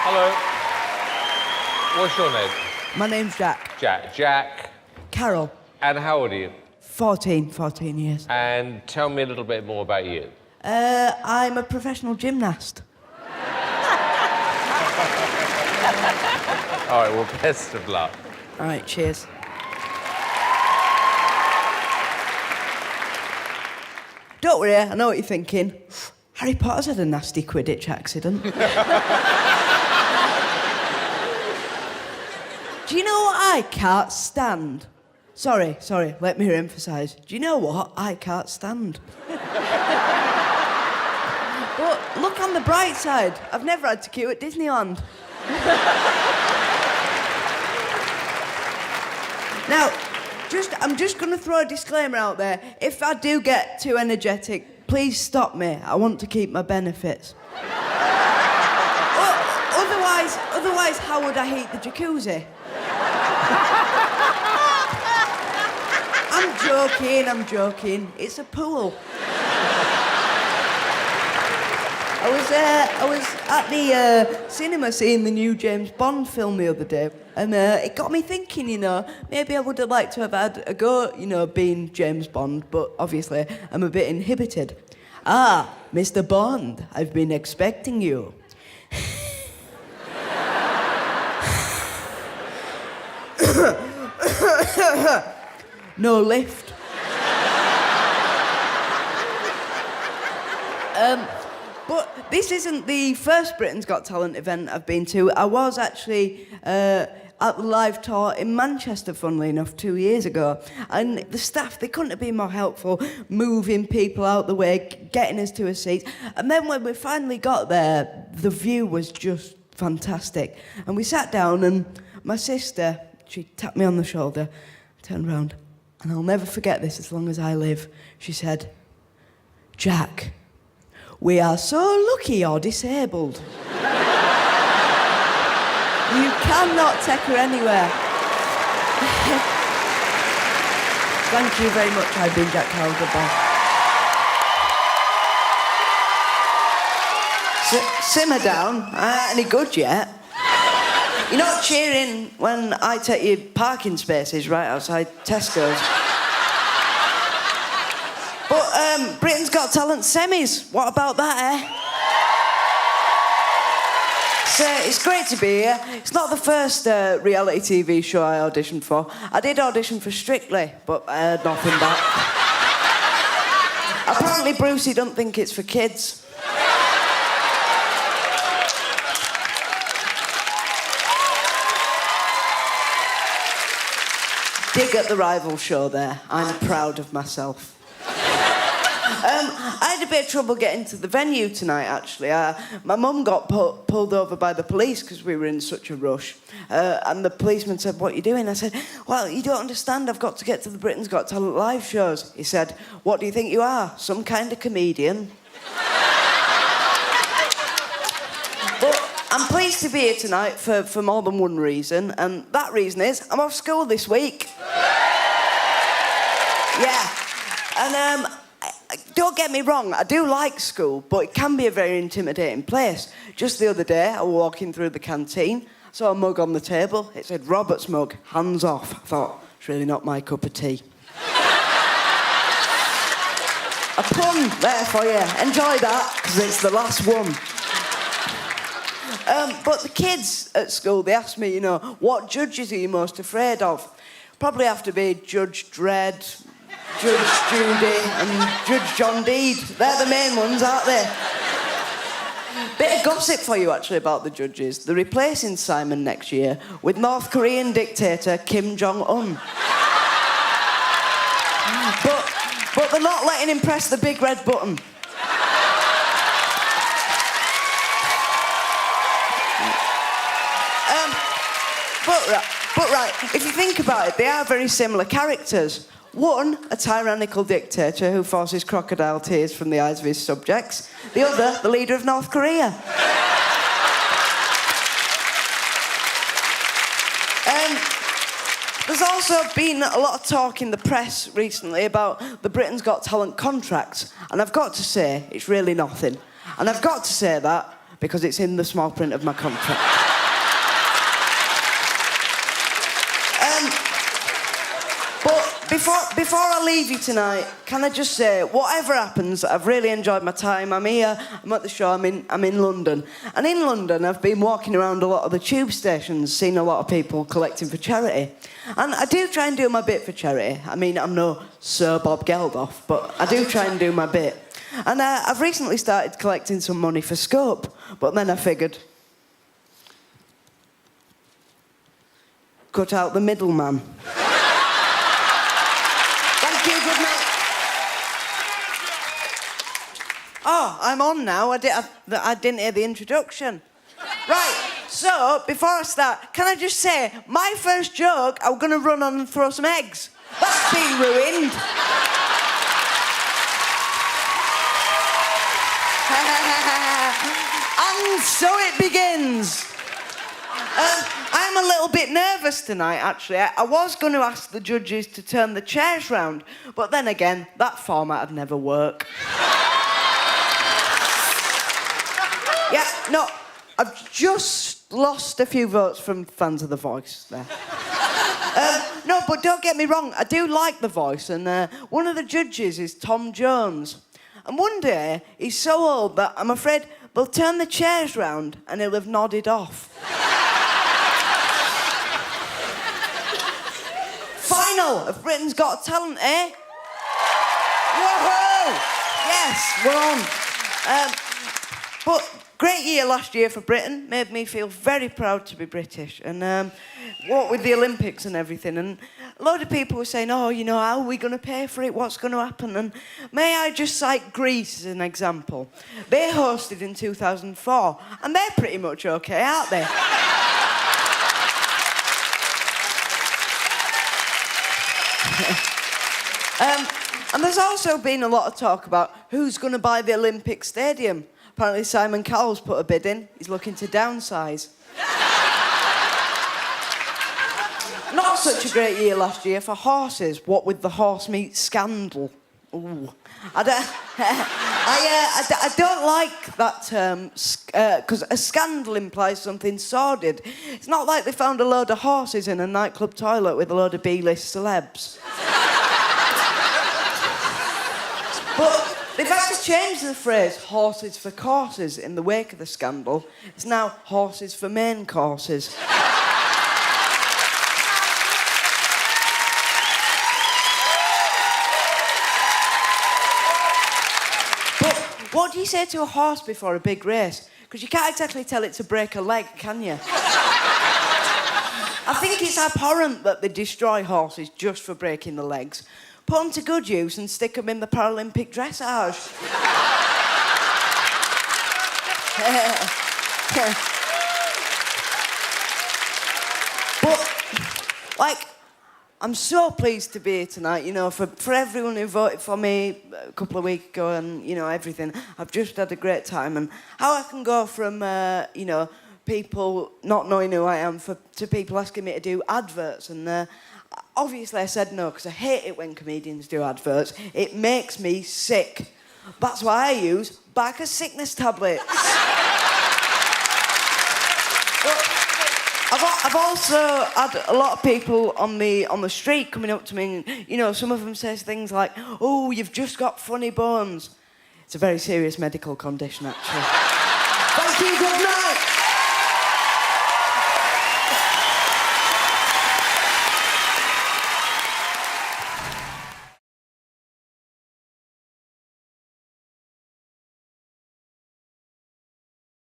Hello. What's your name? My name's Jack. Jack. Carroll. And how old are you? 14 years. And tell me a little bit more about you. I'm a professional gymnast. All right, well, best of luck. All right, cheers. Don't worry, I know what you're thinking. Harry Potter's had a nasty Quidditch accident. Do you know what I can't stand? Sorry, let me emphasise. Do you know what I can't stand? But look on the bright side. I've never had to queue at Disneyland. Now, I'm just going to throw a disclaimer out there. If I do get too energetic, please stop me. I want to keep my benefits. Otherwise, how would I heat the jacuzzi? I'm joking. It's a pool. I was at the cinema seeing the new James Bond film the other day, and it got me thinking, maybe I would have liked to have had a go, being James Bond, but obviously I'm a bit inhibited. Ah, Mr. Bond, I've been expecting you. No lift. But this isn't the first Britain's Got Talent event I've been to. I was actually at the live tour in Manchester, funnily enough, 2 years ago. And the staff, they couldn't have been more helpful, moving people out the way, getting us to a seat. And then when we finally got there, the view was just fantastic. And we sat down, and my sister, she tapped me on the shoulder, turned round, and I'll never forget this as long as I live. She said, "Jack, we are so lucky you're disabled. You cannot take her anywhere." Thank you very much. I've been Jack Carroll. Goodbye. Simmer down. Any good yet? You're not cheering when I take you parking spaces right outside Tesco's. But Britain's Got Talent semis. What about that, eh? So it's great to be here. It's not the first reality TV show I auditioned for. I did audition for Strictly, but I heard nothing back. Apparently Brucey don't think it's for kids. Dig at the rival show there. I'm proud of myself. I had a bit of trouble getting to the venue tonight, actually. My mum got pulled over by the police because we were in such a rush. And the policeman said, "What are you doing?" I said, "Well, you don't understand. I've got to get to the Britain's Got Talent live shows." He said, "What do you think you are? Some kind of comedian?" But I'm pleased to be here tonight for more than one reason, and that reason is I'm off school this week. Yeah. And don't get me wrong, I do like school, but it can be a very intimidating place. Just the other day, I was walking through the canteen, saw a mug on the table. It said, "Robert's mug, hands off." I thought, it's really not my cup of tea. A pun there for you. Enjoy that, because it's the last one. But the kids at school, they asked me, what judges are you most afraid of? Probably have to be Judge Dredd, Judge Judy and Judge John Deed. They're the main ones, aren't they? Bit of gossip for you, actually, about the judges. They're replacing Simon next year with North Korean dictator Kim Jong-un. But they're not letting him press the big red button. But right, if you think about it, they are very similar characters. One, a tyrannical dictator who forces crocodile tears from the eyes of his subjects. The other, the leader of North Korea. There's also been a lot of talk in the press recently about the Britain's Got Talent contracts, and I've got to say, it's really nothing. And I've got to say that because it's in the small print of my contract. But before I leave you tonight, can I just say, whatever happens, I've really enjoyed my time. I'm here, I'm at the show, I'm in London. And in London, I've been walking around a lot of the tube stations, seeing a lot of people collecting for charity. And I do try and do my bit for charity. I mean, I'm no Sir Bob Geldof, but I do try and do my bit. And I've recently started collecting some money for Scope, but then I figured, cut out the middleman. Thank you, good night. Oh, I'm on now. I didn't hear the introduction. Right, so, before I start, can I just say, my first joke, I'm going to run on and throw some eggs. That's been ruined. And so it begins. I'm a little bit nervous tonight, actually. I was going to ask the judges to turn the chairs round, but then again, that format would never work. Yeah, no, I've just lost a few votes from fans of The Voice there. No, but don't get me wrong, I do like The Voice, and one of the judges is Tom Jones. And one day, he's so old that I'm afraid they'll turn the chairs round and he'll have nodded off. Final of Britain's Got Talent, eh? Woohoo! Yes, we're on. But great year last year for Britain. Made me feel very proud to be British. And what with the Olympics and everything. And a load of people were saying, oh, you know, how are we going to pay for it? What's going to happen? And may I just cite Greece as an example? They hosted in 2004, and they're pretty much okay, aren't they? And there's also been a lot of talk about who's going to buy the Olympic Stadium. Apparently Simon Cowell's put a bid in. He's looking to downsize. Not such a great year last year for horses, what with the horse meat scandal. Ooh. I don't like that term, because a scandal implies something sordid. It's not like they found a load of horses in a nightclub toilet with a load of B-list celebs. But they've had to change the phrase horses for courses in the wake of the scandal. It's now horses for main courses. But what do you say to a horse before a big race? Because you can't exactly tell it to break a leg, can you? I think it's abhorrent that they destroy horses just for breaking the legs. Put them to good use and stick them in the Paralympic dressage. But, like, I'm so pleased to be here tonight, you know, for everyone who voted for me a couple of weeks ago and, you know, everything. I've just had a great time. And how I can go from, you know, people not knowing who I am to people asking me to do adverts. And obviously I said no, because I hate it when comedians do adverts. It makes me sick. That's why I use Barker's sickness tablets. I've also had a lot of people on the street coming up to me, and, you know, some of them says things like, oh, you've just got funny bones. It's a very serious medical condition, actually. Thank you, good night.